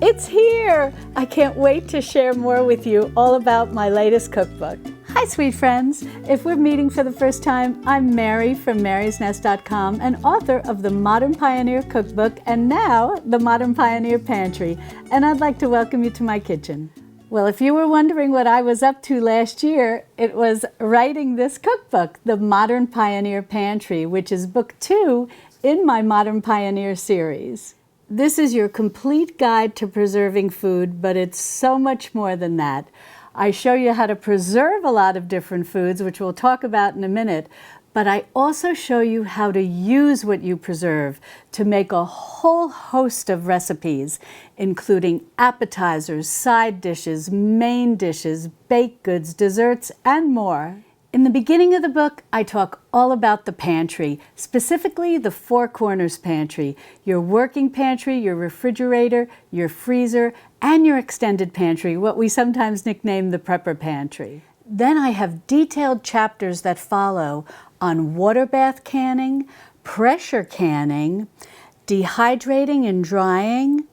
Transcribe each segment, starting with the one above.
It's here! I can't wait to share more with you all about my latest cookbook. Hi, sweet friends. If we're meeting for the first time, I'm Mary from marysnest.com and author of the Modern Pioneer Cookbook and now the Modern Pioneer Pantry, and I'd like to welcome you to my kitchen. Well, if you were wondering what I was up to last year, it was writing this cookbook, the Modern Pioneer Pantry, which is book 2 in my Modern Pioneer series. This is your complete guide to preserving food, but it's so much more than that. I show you how to preserve a lot of different foods, which we'll talk about in a minute, but I also show you how to use what you preserve to make a whole host of recipes, including appetizers, side dishes, main dishes, baked goods, desserts, and more. In the beginning of the book, I talk all about the pantry, specifically the Four Corners pantry, your working pantry, your refrigerator, your freezer, and your extended pantry, what we sometimes nickname the prepper pantry. Then I have detailed chapters that follow on water bath canning, pressure canning, dehydrating and drying,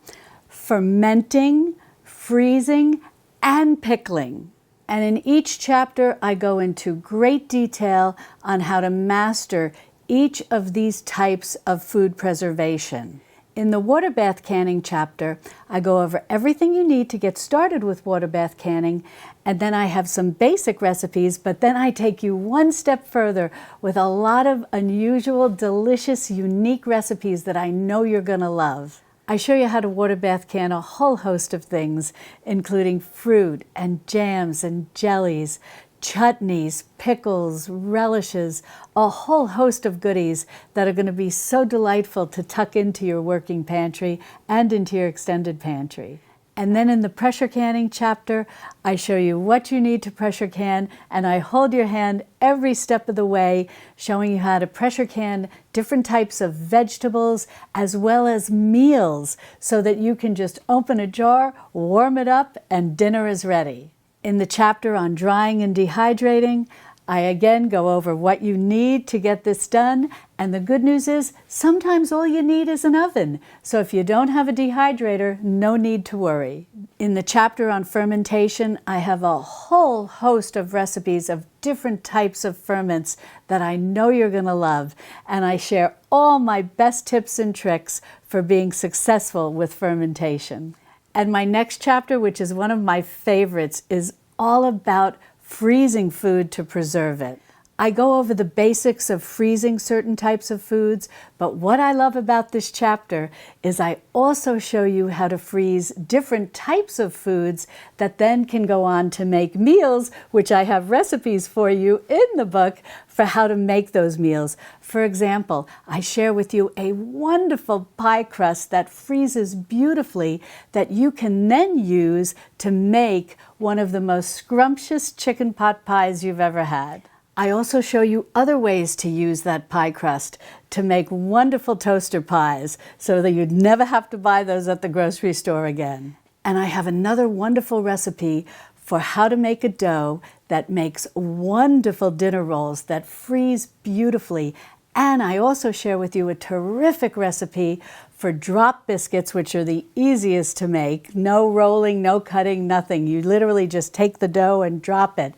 fermenting, freezing, and pickling. And in each chapter, I go into great detail on how to master each of these types of food preservation. In the water bath canning chapter, I go over everything you need to get started with water bath canning, and then I have some basic recipes, but then I take you one step further with a lot of unusual, delicious, unique recipes that I know you're going to love. I show you how to water bath can a whole host of things, including fruit and jams and jellies, chutneys, pickles, relishes, a whole host of goodies that are going to be so delightful to tuck into your working pantry and into your extended pantry. And then in the pressure canning chapter, I show you what you need to pressure can, and I hold your hand every step of the way, showing you how to pressure can different types of vegetables as well as meals so that you can just open a jar, warm it up, and dinner is ready. In the chapter on drying and dehydrating, I again go over what you need to get this done, and the good news is sometimes all you need is an oven. So if you don't have a dehydrator, no need to worry. In the chapter on fermentation, I have a whole host of recipes of different types of ferments that I know you're going to love, and I share all my best tips and tricks for being successful with fermentation. And my next chapter, which is one of my favorites, is all about freezing food to preserve it. I go over the basics of freezing certain types of foods, but what I love about this chapter is I also show you how to freeze different types of foods that then can go on to make meals, which I have recipes for you in the book for how to make those meals. For example, I share with you a wonderful pie crust that freezes beautifully that you can then use to make one of the most scrumptious chicken pot pies you've ever had. I also show you other ways to use that pie crust to make wonderful toaster pies so that you'd never have to buy those at the grocery store again. And I have another wonderful recipe for how to make a dough that makes wonderful dinner rolls that freeze beautifully. And I also share with you a terrific recipe for drop biscuits, which are the easiest to make. No rolling, no cutting, nothing. You literally just take the dough and drop it.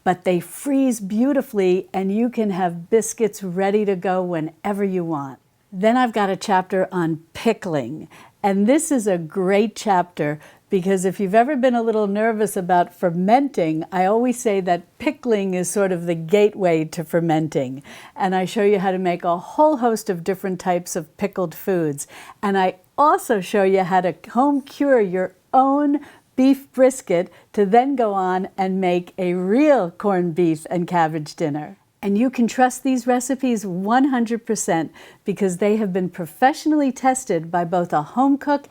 But they freeze beautifully and you can have biscuits ready to go whenever you want. Then I've got a chapter on pickling. And this is a great chapter because if you've ever been a little nervous about fermenting, I always say that pickling is sort of the gateway to fermenting. And I show you how to make a whole host of different types of pickled foods. And I also show you how to home cure your own beef brisket to then go on and make a real corned beef and cabbage dinner. And you can trust these recipes 100% because they have been professionally tested by both a home cook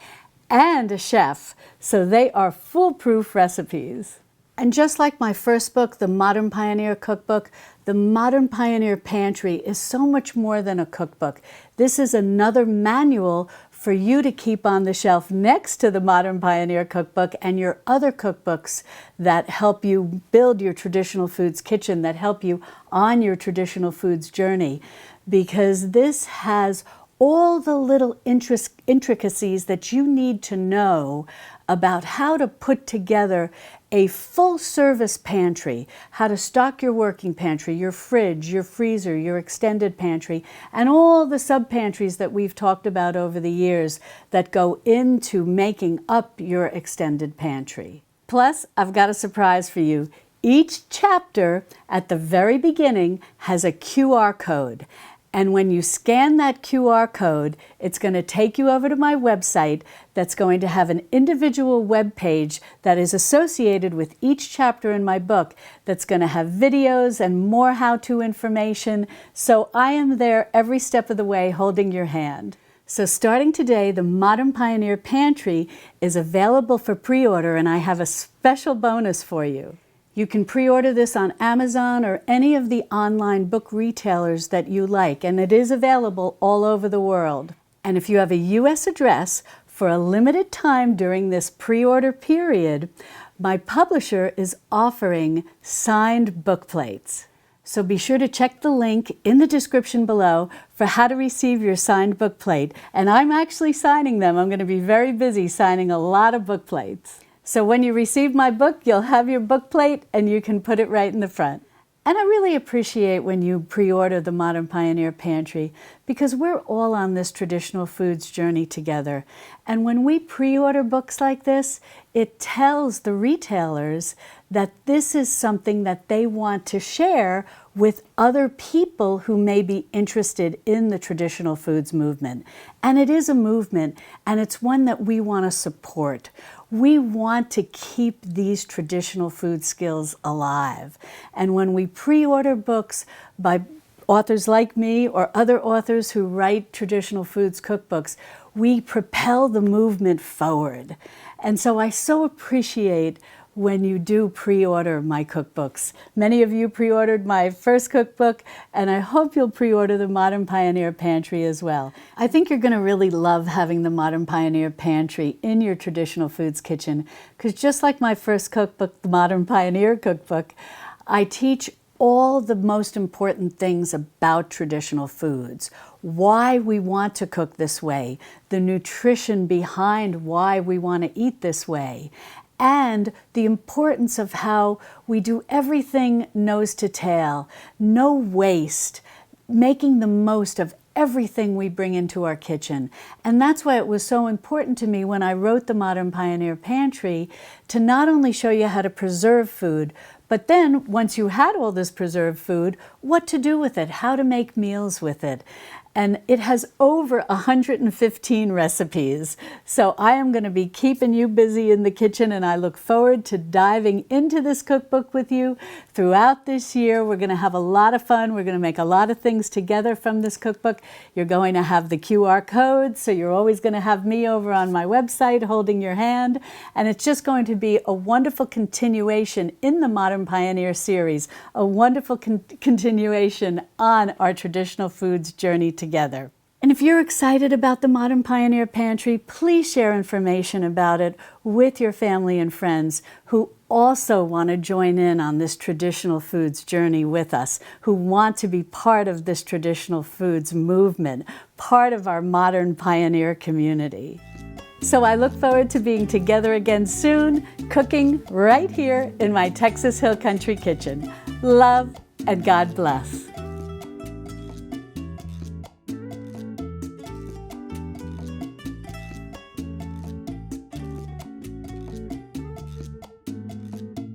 and a chef, so they are foolproof recipes. And just like my first book, The Modern Pioneer Cookbook, The Modern Pioneer Pantry is so much more than a cookbook. This is another manual for you to keep on the shelf next to the Modern Pioneer Cookbook and your other cookbooks that help you build your traditional foods kitchen, that help you on your traditional foods journey, because this has all the little intricacies that you need to know about how to put together a full-service pantry, how to stock your working pantry, your fridge, your freezer, your extended pantry, and all the sub-pantries that we've talked about over the years that go into making up your extended pantry. Plus, I've got a surprise for you. Each chapter at the very beginning has a QR code. And when you scan that QR code, it's going to take you over to my website that's going to have an individual web page that is associated with each chapter in my book that's going to have videos and more how-to information. So I am there every step of the way holding your hand. So starting today, the Modern Pioneer Pantry is available for pre-order, and I have a special bonus for you. You can pre-order this on Amazon or any of the online book retailers that you like, and it is available all over the world. And if you have a U.S. address, for a limited time during this pre-order period, my publisher is offering signed book plates. So be sure to check the link in the description below for how to receive your signed book plate. And I'm actually signing them. I'm going to be very busy signing a lot of book plates. So when you receive my book, you'll have your book plate and you can put it right in the front. And I really appreciate when you pre-order the Modern Pioneer Pantry because we're all on this traditional foods journey together. And when we pre-order books like this, it tells the retailers that this is something that they want to share with other people who may be interested in the traditional foods movement. And it is a movement, and it's one that we want to support. We want to keep these traditional food skills alive. And when we pre-order books by authors like me or other authors who write traditional foods cookbooks, we propel the movement forward. And so I so appreciate when you do pre-order my cookbooks. Many of you pre-ordered my first cookbook, and I hope you'll pre-order the Modern Pioneer Pantry as well. I think you're going to really love having the Modern Pioneer Pantry in your traditional foods kitchen, because just like my first cookbook, the Modern Pioneer Cookbook, I teach all the most important things about traditional foods, why we want to cook this way, the nutrition behind why we want to eat this way, and the importance of how we do everything nose to tail, no waste, making the most of everything we bring into our kitchen. And that's why it was so important to me when I wrote the Modern Pioneer Pantry to not only show you how to preserve food, but then once you had all this preserved food, what to do with it, how to make meals with it. And it has over 115 recipes. So I am going to be keeping you busy in the kitchen, and I look forward to diving into this cookbook with you throughout this year. We're going to have a lot of fun. We're going to make a lot of things together from this cookbook. You're going to have the QR code, so you're always going to have me over on my website holding your hand. And it's just going to be a wonderful continuation in the Modern Pioneer series, a wonderful continuation on our traditional foods journey together. And if you're excited about the Modern Pioneer Pantry, please share information about it with your family and friends who also want to join in on this traditional foods journey with us, who want to be part of this traditional foods movement, part of our Modern Pioneer community. So I look forward to being together again soon, cooking right here in my Texas Hill Country kitchen. Love and God bless.